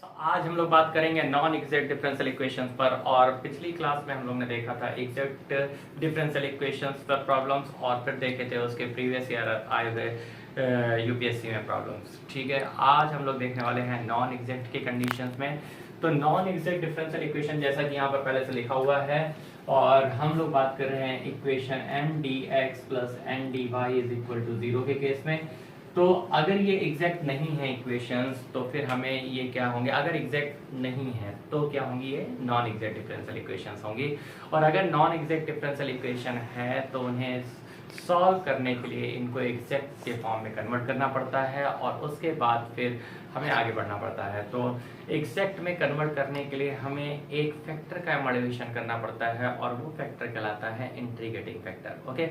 तो आज हम लोग बात करेंगे नॉन एग्जैक्ट डिफरेंशियल इक्वेशंस पर। और पिछली क्लास में हम लोग ने देखा था एग्जैक्ट डिफरेंशियल इक्वेशंस पर प्रॉब्लम्स और फिर देखे थे उसके प्रीवियस ईयर आए हुए यूपीएससी में प्रॉब्लम्स। ठीक है, आज हम लोग देखने वाले हैं नॉन एग्जैक्ट के कंडीशंस में। तो नॉन एग्जैक्ट डिफरेंशियल इक्वेशन जैसा कि यहाँ पर पहले से लिखा हुआ है और हम लोग बात कर रहे हैं equation m d x plus n d y is equal to 0 के केस में। तो अगर ये एग्जैक्ट नहीं है इक्वेशंस तो फिर हमें ये क्या होंगे, अगर एग्जैक्ट नहीं है तो क्या होंगी, ये नॉन एग्जैक्ट डिफरेंशियल इक्वेशंस होंगी। और अगर नॉन एग्जैक्ट डिफरेंशियल इक्वेशन है तो उन्हें सॉल्व करने के लिए इनको एग्जैक्ट के फॉर्म में कन्वर्ट करना पड़ता है और उसके बाद फिर हमें आगे बढ़ना पड़ता है। तो एग्जैक्ट में कन्वर्ट करने के लिए हमें एक फैक्टर का मॉड्यूलेशन करना पड़ता है और वो फैक्टर कहलाता है इंटीग्रेटिंग फैक्टर। ओके,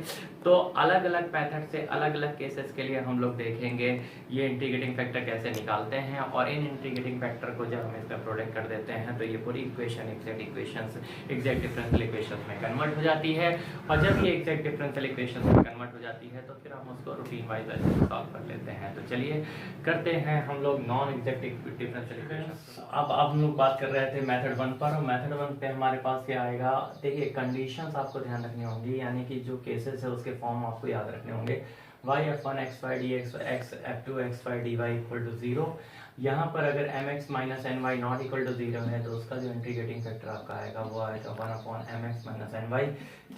तो अलग अलग मेथड से अलग अलग केसेस के लिए हम लोग देखेंगे ये इंटीग्रेटिंग फैक्टर कैसे निकालते हैं। और इन इंटीग्रेटिंग फैक्टर को जब हम इसका प्रोडक्ट कर देते हैं तो ये पूरी इक्वेशन एग्जैक्ट डिफरेंशियल इक्वेशन में कन्वर्ट हो जाती है। और जब ये एग्जैक्ट डिफरेंशियल इक्वेशन में कन्वर्ट हो जाती है तो फिर हम उसको रूटीन वाइज सॉल्व कर लेते हैं। तो चलिए करते हैं हम लोग नॉन एग्जैक्ट डिफरेंशियल इक्वेशन। अब हम लोग बात कर रहे थे मेथड 1 पर, और मेथड 1 पे हमारे पास क्या आएगा, देखिए कंडीशंस आपको ध्यान रखनी होंगी, यानी कि जो केसेस है उसके फॉर्म आपको याद रखने होंगे। y(f1) xy dx x(f2) xy dy equal to 0। यहाँ पर अगर mx minus n y not equal to 0 है तो उसका जो इंटीग्रेटिंग फैक्टर आपका आएगा वो आएगा 1/mx माइनस एन वाई।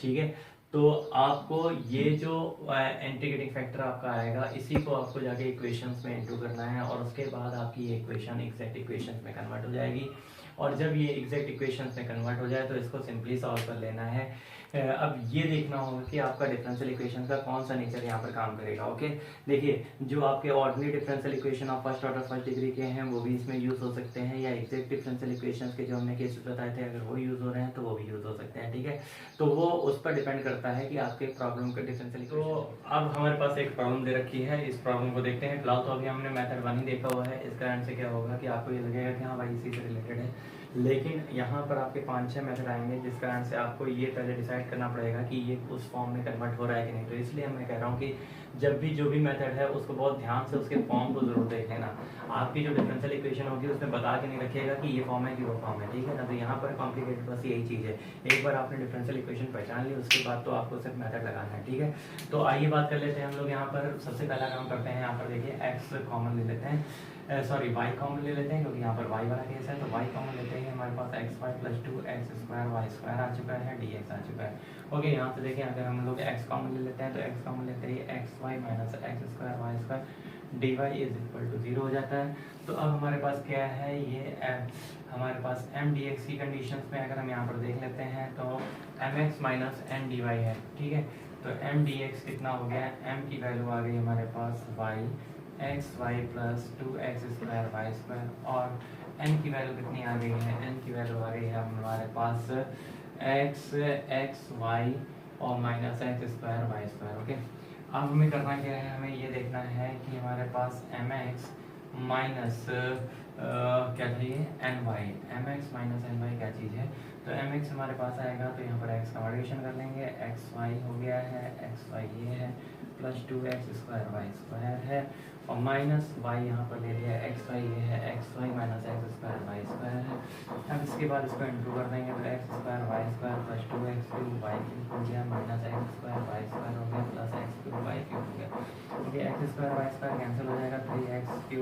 ठीक है, तो आपको ये जो इंटीग्रेटिंग फैक्टर आपका आएगा इसी को आपको जाके इक्वेशंस में इंटू करना है और उसके बाद आपकी ये इक्वेशन एग्जैक्ट इक्वेशंस में कन्वर्ट हो जाएगी। और जब ये एग्जैक्ट इक्वेशंस में कन्वर्ट हो जाए तो इसको सिंपली सॉल्व कर लेना है। अब ये देखना होगा कि आपका डिफरेंशियल इक्वेशन का कौन सा नेचर यहाँ पर काम करेगा। ओके, देखिए जो आपके ordinary differential equation of first order first degree के हैं वो भी इसमें यूज हो सकते हैं, या एग्जैक्ट डिफरेंशियल इक्वेशंस के जो हमने केसेस बताए थे अगर वो यूज हो रहे हैं तो वो भी यूज हो सकते हैं। ठीक है, तो वो उस पर डिपेंड करता है कि आपके प्रॉब्लम का डिफरेंशियल। तो अब हमारे पास एक प्रॉब्लम दे रखी है, इस प्रॉब्लम को देखते हैं। फिलहाल तो अभी हमने मेथड 1 ही देखा हुआ है, इस कारण से क्या होगा कि आपको ये लगेगा कि हाँ भाई इसी से रिलेटेड है, लेकिन यहाँ पर आपके 5-6 मेथड आएंगे जिस कारण से आपको ये पहले डिसाइड करना पड़ेगा कि ये उस फॉर्म में कन्वर्ट हो रहा है कि नहीं। तो इसलिए मैं कह रहा हूँ कि जब भी जो भी मेथड है उसको बहुत ध्यान से उसके फॉर्म को जरूर देख लेना। आपकी जो डिफरेंशियल इक्वेशन होगी उसमें बता के नहीं रखिएगा कि ये फॉर्म है कि वो फॉर्म है। ठीक है ना, तो यहाँ पर कॉम्प्लिकेटेड बस यही चीज़ है। एक बार आपने डिफरेंशियल इक्वेशन पहचान ली उसके बाद तो आपको सिर्फ मेथड लगाना है। ठीक है, तो आइए बात कर लेते हैं हम लोग। यहाँ पर सबसे पहला काम करते हैं, यहाँ पर देखिए एक्स कॉमन ले लेते हैं, सॉरी वाई कॉमन ले लेते हैं क्योंकि यहाँ पर वाई वाला केस है। तो वाई कॉमन लेते हैं, हमारे पास x y plus 2x² y² आ चुका है, dx आ चुका है। ओके, यहाँ से देखिए अगर हम लोग एक्स कॉमन ले लेते हैं तो एक्स कॉमन लेते ही x y minus x² y² dy is equal to 0 हो जाता है। तो अब हमारे पास क्या है, ये हमारे पास m dx की कंडीशंस में अगर हम यहाँ पर देख लेते हैं तो mx माइनस n dy है। ठीक है, तो m dx कितना हो गया, m की वैल्यू आ गई हमारे पास y x y plus 2x² y² और n की वैल्यू कितनी आ गई है, n की वैल्यू आ गई है हमारे पास x y और माइनस x² y²। ओके, अब हमें करना क्या है, हमें ये देखना है कि हमारे पास mx माइनस क्या चाहिए, ny। mx माइनस ny क्या चीज़ है, तो mx हमारे पास आएगा तो यहाँ पर x का मॉडिफिकेशन कर लेंगे, xy हो गया है, xy ये है प्लस 2x² y² है और माइनस y यहाँ पर ले लिया, xy ये है, xy माइनस x² y² है। अब इसके बाद इसको इंटू कर देंगे तो x² y² plus 2x³ y³ हो गया माइनस x² y² हो गया प्लस x³ y³ हो गया। ओके, x² y² कैंसिल हो जाएगा, 3x³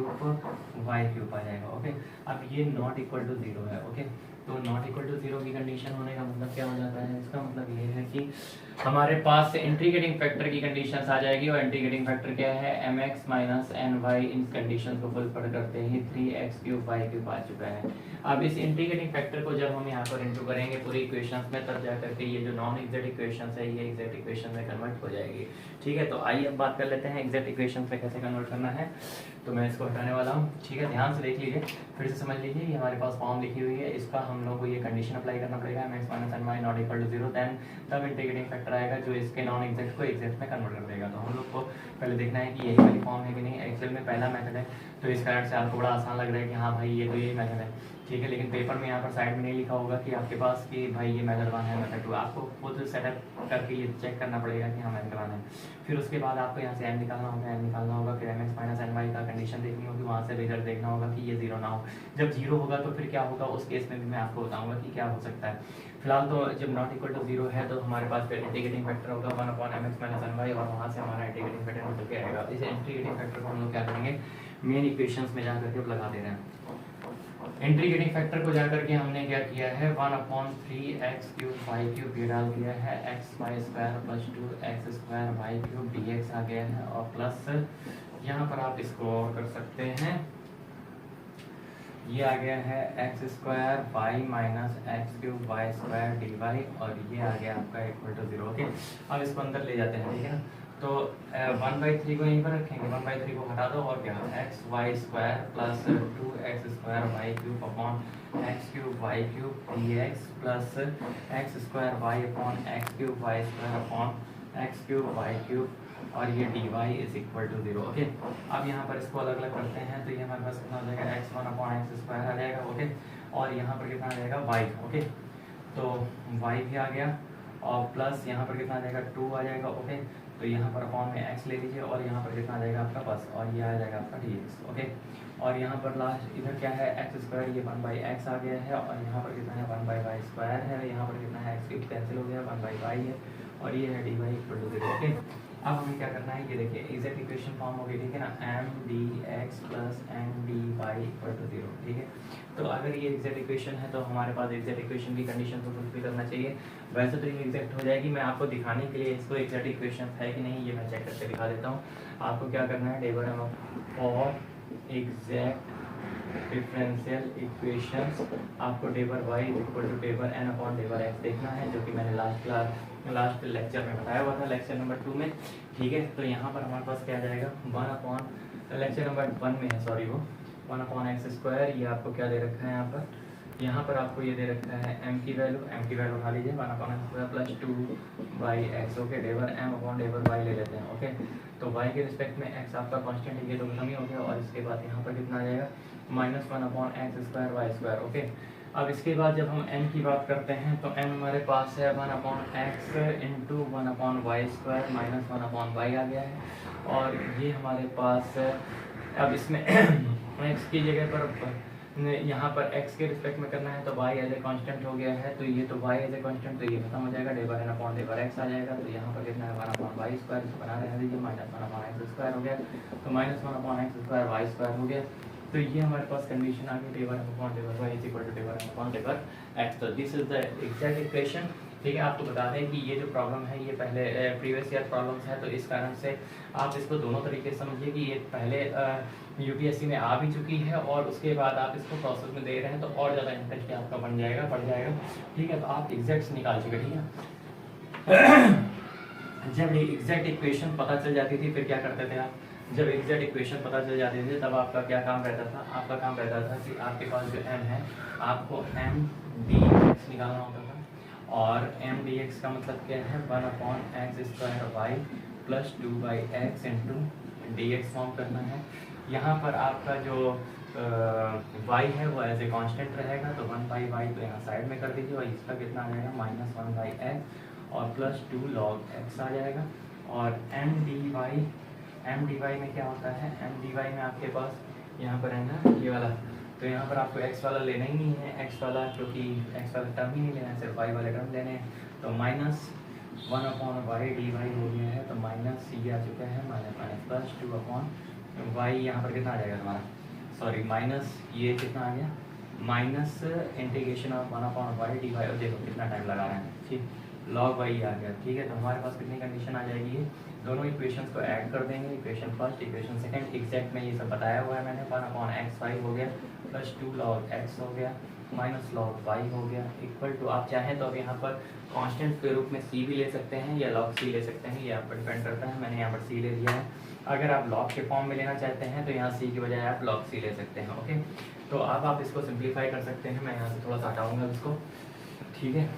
y³ आ जाएगा। ओके, अब ये नॉट इक्वल टू 0 है। ओके, तो नॉट इक्वल टू 0 की कंडीशन होने का मतलब क्या हो जाता है, इसका मतलब ये है कि हमारे पास इंटीग्रेटिंग फैक्टर की कंडीशंस आ जाएगी। और इंटीग्रेटिंग फैक्टर क्या है, mx माइनस ny। इन कंडीशंस को फुलफिल करते ही 3x³ y³ आ चुका है। अब इस इंटीग्रेटिंग फैक्टर को जब हम यहाँ पर इंटू करेंगे पूरी इक्वेशंस में तब जाकर के ये जो नॉन एग्जैक्ट इक्वेशंस है ये एग्जैक्ट इक्वेशन में कन्वर्ट हो जाएगी। ठीक है, तो आइए अब बात कर लेते हैं एग्जैक्ट इक्वेशन में कैसे कन्वर्ट करना है। तो मैं इसको हटाने वाला हूँ। ठीक है, ध्यान से देख लीजिए, फिर से समझ लीजिए, ये हमारे पास फॉर्म लिखी हुई है, इसका हम लोग को ये कंडीशन अप्लाई करना पड़ेगा, mx minus ny not equal to 0, then तब इंटीग्रेटिंग फैक्टर आएगा जो इसके नॉन एग्जैक्ट को एग्जैक्ट में कन्वर्ट कर देगा। तो हम लोग को पहले देखना है कि यही वाली फॉर्म है कि नहीं। एक्चुअल में पहला मेथड है तो इस कारण से आपको बड़ा आसान लग रहा है कि हाँ भाई ये तो यही मेथड है। ठीक है। लेकिन पेपर में यहाँ पर साइड में नहीं लिखा होगा कि आपके पास कि भाई ये मेथड 1 है मेथड 2, आपको खुद सेटअप करके ये चेक करना पड़ेगा कि हाँ मेथड 1 है। फिर उसके बाद आपको यहाँ से n निकालना होगा, फिर mx माइनस ny का कंडीशन देखनी होगी, वहाँ से रिजल्ट देखना होगा कि ये 0 ना हो। जब 0 होगा तो फिर क्या होगा, उस केस में भी मैं आपको बताऊंगा कि क्या हो सकता है। फिलहाल तो जब नॉट इक्वल टू 0 है तो हमारे पास फिर इंटीग्रेटिंग फैक्टर होगा 1/mx माइनस ny, और वहाँ से हमारा इंटीग्रेटिंग फैक्टर निकल के आएगा। इस इंटीग्रेटिंग फैक्टर को हम लोग क्या करेंगे, मेन इक्वेशंस में जा करके लगा दे रहे हैं। इंटीग्रेटिंग फैक्टर को जाकर के हमने क्या किया है, 1/3x³ y³ ये डाल दिया है, xy² + 2x² y³ dx आ गया है, और प्लस यहाँ पर आप इसको और कर सकते हैं, ये आ गया है x² y minus x³ y² dy, और ये आ गया आपका इक्वल टू 0। ओके, अब इसको अंदर ले जाते हैं, ठीक है ना। तो 1/3 को यहीं पर रखेंगे, 1/3 को हटा दो, और क्या xy² + 2x² y³ upon x³ y³ dx plus x² y upon x³ y² upon x³ y³, और ये dy is equal to 0। Okay, अब यहाँ पर इसको अलग अलग करते हैं, तो ये हमारे पास कितना आ जाएगा, x1/x² आ जाएगा। ओके, और यहाँ पर कितना आ जाएगा y। ओके, तो y भी आ गया, और प्लस यहाँ पर कितना आ जाएगा 2 आ जाएगा। ओके, तो यहाँ पर अपॉन में x ले लीजिए, और यहाँ पर कितना आ जाएगा आपका बस, और ये आ जाएगा आपका dx। ओके, और यहाँ पर लास्ट इधर क्या है x², ये 1/x आ गया है, और यहाँ पर कितना है 1/y² है, यहाँ पर कितना है x³ कैंसिल हो गया, 1/y है, और ये है dy इक्वल टू 0। ओके, अब हमें क्या करना है, ये देखिए एग्जैक्ट इक्वेशन फॉर्म हो गई, ठीक है ना, m dx plus n dy equal to 0। ठीक है, तो अगर ये एग्जैक्ट इक्वेशन है तो हमारे पास एग्जैक्ट इक्वेशन की कंडीशन को फुलफिल करना चाहिए। वैसे तो ये एग्जैक्ट हो जाएगी, मैं आपको दिखाने के लिए इसको एग्जैक्ट इक्वेशन है कि नहीं ये मैं चेक करके दिखा देता हूँ। आपको क्या करना है, डेबर और एग्जैक्ट डिफरेंशियल इक्वेशंस, आपको डेबर y इक्वल टू डेबर n अपॉन डेबर x देखना है, जो कि मैंने लास्ट लेक्चर में बताया हुआ था, लेक्चर नंबर 2 में। ठीक है, तो यहाँ पर हमारे पास क्या आ जाएगा, 1 लेक्चर नंबर 1 में है, सॉरी वो 1/x², ये आपको क्या दे रखा है यहाँ पर आपको ये दे रखा है m की वैल्यू उठा लीजिए, 1/x² प्लस 2/x। ओके, डेबर m अपॉन डेबर y ले लेते हैं। ओके, तो y के रिस्पेक्ट में x आपका कांस्टेंट है, ये तो खत्म ही हो गया, और इसके बाद यहाँ पर कितना आ जाएगा, -1/x² y²। ओके, अब इसके बाद जब हम n की बात करते हैं तो n हमारे पास है 1/x into 1/y² minus 1/y आ गया है, और ये हमारे पास अब इसमें x की जगह पर यहाँ पर x के रिस्पेक्ट में करना है तो y एज ए कांस्टेंट हो गया है, तो ये तो y एज ए कांस्टेंट, तो ये खत्म हो जाएगा, डेबर n अपॉन डेबर x आ जाएगा। तो यहाँ पर कितना है 1/y² इसको बना रहने दीजिए, -1/x² हो गया, तो -1/x² y² हो गया। तो ये हमारे पास कंडीशन आ गई, डेबर m अपॉन डेबर y इज इक्वल टू डेबर m अपॉन डेबर x। तो this is the exact equation. ठीक है, आपको बता दें कि ये जो प्रॉब्लम है ये पहले प्रीवियस ईयर प्रॉब्लम्स है, तो इस कारण से आप इसको दोनों तरीके से समझिए कि ये पहले यूपीएससी में आ भी चुकी है, और उसके बाद आप इसको प्रोसेस में दे रहे हैं, तो और ज़्यादा इंटरेस्ट आपका बढ़ जाएगा। ठीक है, तो आप एग्जैक्ट निकालिएगा। ठीक है, जब एग्जैक्ट इक्वेशन पता चल जाती थी फिर क्या करते थे आप, जब एग्जैक्ट इक्वेशन पता चल जाती थी तब आपका क्या काम रहता था, आपका काम रहता था कि आपके पास जो m है आपको m dx निकालना होता था, और m dx का मतलब क्या है, 1/x² y plus 2/x into dx form करना है। यहाँ पर आपका जो y है वो एज ए कांस्टेंट रहेगा, तो 1/y तो यहाँ साइड में कर दीजिए, और इसका कितना आ जाएगा -1/x और प्लस 2 log x आ जाएगा, और m dy में क्या होता है, m dy में आपके पास यहाँ पर है ना ये वाला, तो यहाँ पर आपको x वाला लेना ही नहीं है, x वाला क्योंकि x वाला टर्म ही नहीं लेना है, सिर्फ y वाले टर्म लेने हैं। तो -1/y dy हो गया है, तो माइनस ये आ चुका है प्लस 2/y, यहाँ पर कितना आ जाएगा हमारा, सॉरी माइनस ये कितना आ गया, minus integration of 1/y dy, और देखो कितना टाइम लगा रहे हैं, ठीक, log y आ गया। ठीक है, तो हमारे पास कितनी कंडीशन आ जाएगी, दोनों इक्वेशंस को ऐड कर देंगे, equation first equation second, exact में ये सब बताया हुआ है मैंने, 1/xy हो गया प्लस 2 log x हो गया माइनस log y हो गया, इक्वल टू, आप चाहें तो अब यहाँ पर कांस्टेंट के रूप में c भी ले सकते हैं या log c ले सकते हैं, ये आप पर डिपेंड करता है, मैंने यहाँ पर c ले लिया है। अगर आप log के फॉर्म में लेना चाहते हैं तो यहाँ c की बजाय आप log c ले सकते हैं। ओके, तो अब आप इसको सिंप्लीफाई कर सकते हैं, मैं यहाँ से थोड़ा सा हटाऊँगा इसको। ठीक है,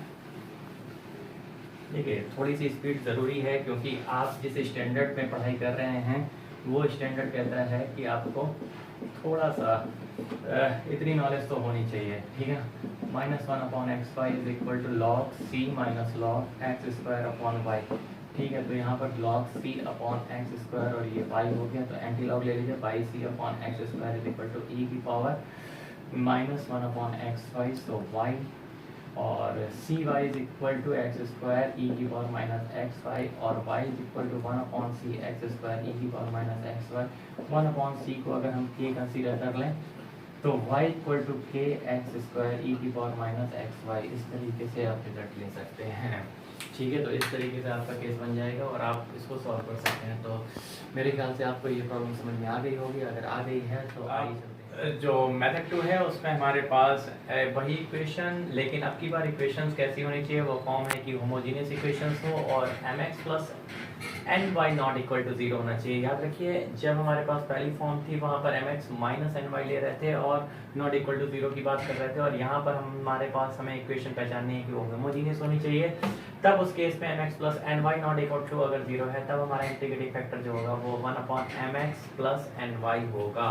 देखिए थोड़ी सी स्पीड ज़रूरी है, क्योंकि आप जिस स्टैंडर्ड में पढ़ाई कर रहे हैं वो स्टैंडर्ड कहता है कि आपको थोड़ा सा इतनी नॉलेज तो होनी चाहिए, ठीक है। -1/x y is equal to log c minus log x square upon y, ठीक है। तो यहाँ पर log c upon x square और ये y हो गया, तो एंटी लॉग ले लीजिए, by c upon x square is equal to e की पावर -1/xy, सो y, और cy is equal to x square e की पावर माइनस एक्स वाई, और y is equal to 1/c x square e की power minus x Y. 1/c को अगर हम k consider कर लें तो y equal to k x square e की पावर माइनस एक्स वाई। इस तरीके से आप रिजल्ट ले सकते हैं, ठीक है। तो इस तरीके से आपका केस बन जाएगा और आप इसको सॉल्व कर सकते हैं। तो मेरे ख्याल से आपको ये प्रॉब्लम समझ में आ गई होगी, अगर आ गई है तो आइए चलते हैं। जो मेथड 2 है उसमें हमारे पास वही इक्वेशन, लेकिन अब की बार इक्वेशंस कैसी होनी चाहिए, वो फॉर्म है कि होमोजीनियस इक्वेशंस हो और mx plus ny not equal to 0 होना चाहिए। याद रखिए जब हमारे पास पहली फॉर्म थी वहाँ पर mx माइनस ny ले रहे थे और नॉट इक्वल टू 0 की बात कर रहे थे, और यहाँ पर हमारे पास हमें इक्वेशन पहचाननी है कि वो होमोजीनियस होनी चाहिए। तब उस केस में mx plus ny not equal to अगर 0 है तब हमारा इंटीग्रेटिंग फैक्टर जो होगा वो 1/mx प्लस ny होगा,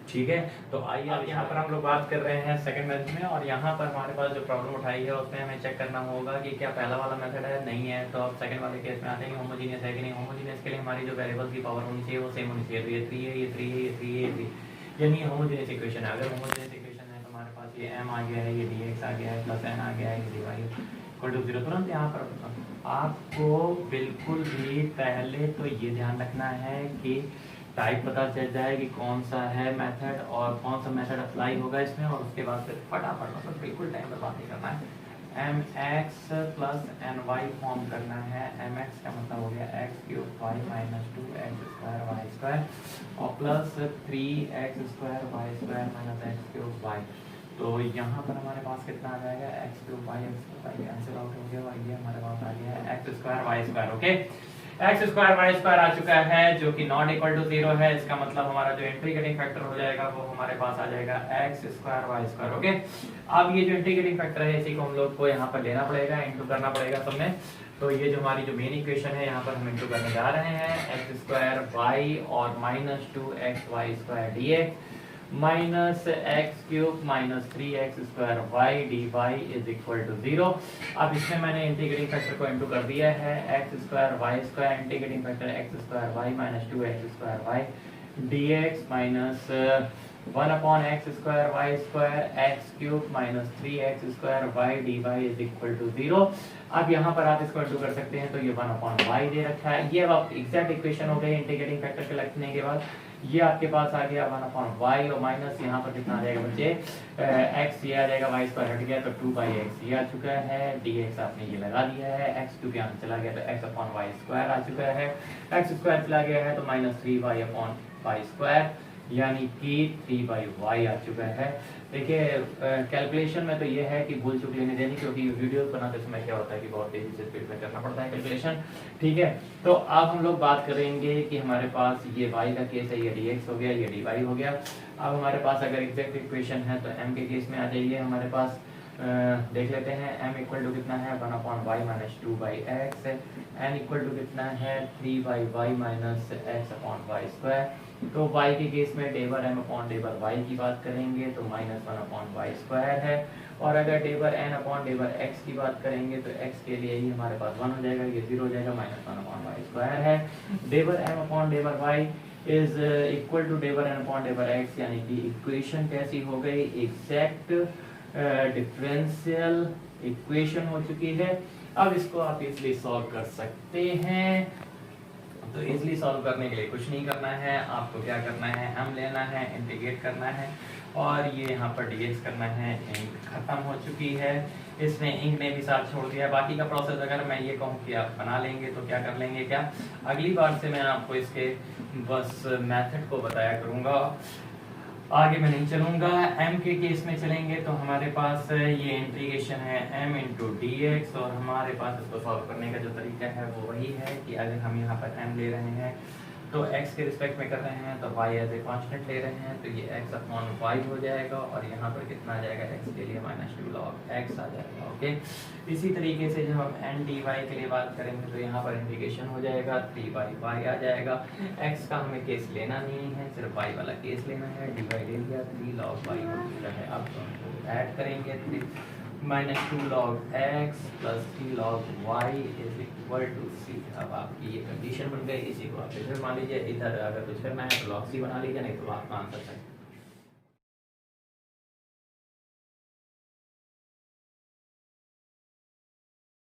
ठीक है। तो आइए अब यहाँ पर हम लोग बात कर रहे हैं सेकंड मेथड में, और यहाँ पर हमारे पास जो प्रॉब्लम उठाई है उसमें हमें चेक करना होगा कि क्या पहला वाला मेथड है, नहीं है। तो अब सेकंड वाले केस में आते हैं होमोजीनियस है कि नहीं। होमोजीनियस के लिए हमारी जो वेरिएबल की पावर होनी चाहिए वो सेम होनी चाहिए। तो ये 3 है, ये 3 है, ये 3 है, ये 3, यानी होमोजीनियस इक्वेशन है। अगर होमोजीनियस इक्वेशन है तो हमारे पास ये m आ गया है, ये dx आ गया है, प्लस n आ गया है, ये dy इक्वल टू 0। तुरंत यहाँ पर आपको बिल्कुल भी पहले तो ये ध्यान रखना है कि टाइप पता चल जाए कि कौन सा है मेथड और कौन सा मेथड अप्लाई होगा इसमें, और उसके बाद फिर फटाफट मतलब बिल्कुल टाइम बर्बाद नहीं करना है, mx प्लस ny फॉर्म करना है। mx का मतलब हो गया x cube y minus 2x square y square और plus 3x square y square minus x cube y। तो यहाँ पर हमारे पास कितना आ जाएगा, x cube y cancel out हो गया, और ये हमारे पास आ गया है x square y square, okay. X square y square आ चुका है जो कि नॉट इक्वल टू 0 है। इसका मतलब हमारा जो इंटीग्रेटिंग फैक्टर हो जाएगा वो हमारे पास आ जाएगा x square y square, okay. अब ये जो इंटीग्रेटिंग फैक्टर है इसी को हम लोग को यहाँ पर लेना पड़ेगा, इंटू करना पड़ेगा सब में। तो ये जो हमारी जो मेन इक्वेशन है यहाँ पर हम इंटू करने जा रहे हैं, एक्स स्क्वायर वाई और minus 2x y square d x minus x cube minus 3x square y d y is equal to 0। अब इसमें मैंने इंटीग्रेटिंग फैक्टर को इंटू कर दिया है, x square y square integrating factor x square y minus 2x square y d x minus 1/x square y square x cube minus 3x square y d y is equal to 0। अब यहाँ पर आप इसको into कर सकते हैं, तो ये 1/y दे रखा है। ये अब आप एग्जैक्ट इक्वेशन हो गई इंटीग्रेटिंग फैक्टर के लगने के बाद। ये आपके पास आ गया 1/y और माइनस यहाँ पर कितना आ जाएगा बच्चे, x ये आ जाएगा, y स्क्वायर हट गया तो 2/x ये आ चुका है, dx आपने ये लगा दिया है, x 2 के यहाँ चला गया तो x/y स्क्वायर आ चुका है, x स्क्वायर चला गया है तो माइनस 3y/y स्क्वायर यानी कि 3/y आ चुका है। देखिए कैलकुलेशन में तो ये है कि भूल चूक लेने देनी, क्योंकि वीडियोस बनाते समय क्या होता है कि बहुत तेजी से स्पीड में करना पड़ता है कैलकुलेशन, ठीक है। तो अब हम लोग बात करेंगे कि हमारे पास ये y का केस है, ये dx हो गया, ये dy हो गया। अब हमारे पास अगर एग्जैक्ट इक्वेशन है तो m के केस में आ जाइए, हमारे पास देख लेते हैं m इक्वल टू कितना है 1/y minus 2/x, n equal to कितना है 3/y माइनस x/y स्क्वायर। तो y के केस में डेबर m अपॉन डेबर y की बात करेंगे तो माइनस 1/y स्क्वायर है, और अगर डेबर n अपॉन डेबर x की बात करेंगे तो x के लिए ही हमारे पास 1 हो जाएगा, ये 0 हो जाएगा, माइनस 1/y स्क्वायर है। डेबर m अपॉन डेबर y इज इक्वल टू डेबर n अपॉन डेबर x, यानी कि इक्वेशन कैसी हो गई, एग्जैक्ट डिफरेंशियल इक्वेशन हो चुकी है। अब इसको आप इजली सॉल्व कर सकते हैं। तो इजली सॉल्व करने के लिए कुछ नहीं करना है, आपको क्या करना है, m लेना है, इंटीग्रेट करना है, और ये यहाँ पर dx करना है। इंक खत्म हो चुकी है, इसमें इंक ने भी साथ छोड़ दिया। बाकी का प्रोसेस अगर मैं ये कहूँ कि आप बना लेंगे तो क्या कर लेंगे, क्या अगली बार से मैं आपको इसके बस मेथड को बताया करूँगा, आगे मैं नहीं चलूँगा। m के केस में चलेंगे तो हमारे पास ये इंटीग्रेशन है m इंटू डी एक्स, और हमारे पास इसको सॉल्व करने का जो तरीका है वो वही है कि अगर हम यहाँ पर m ले रहे हैं तो x के रिस्पेक्ट में कर रहे हैं तो y एज ए कांस्टेंट ले रहे हैं, तो ये x अपॉन y हो जाएगा और यहाँ पर कितना आ जाएगा x के लिए -2 log x आ जाएगा। ओके, इसी तरीके से जब हम n dy के लिए बात करेंगे तो यहाँ पर इंटीग्रेशन हो जाएगा 3/y आ जाएगा। x का हमें केस लेना नहीं है, सिर्फ y वाला केस लेना है, डिवाइड ले लिया 3 log y हो चुका है। अब तो हम ऐड करेंगे -2 log x plus 3 log y is equal to c। अब आपकी ये कंडीशन बन गई, इसी को आप इधर मान लीजिए, इधर अगर कुछ करना है तो log c बना लीजिए, नहीं तो आप आंसर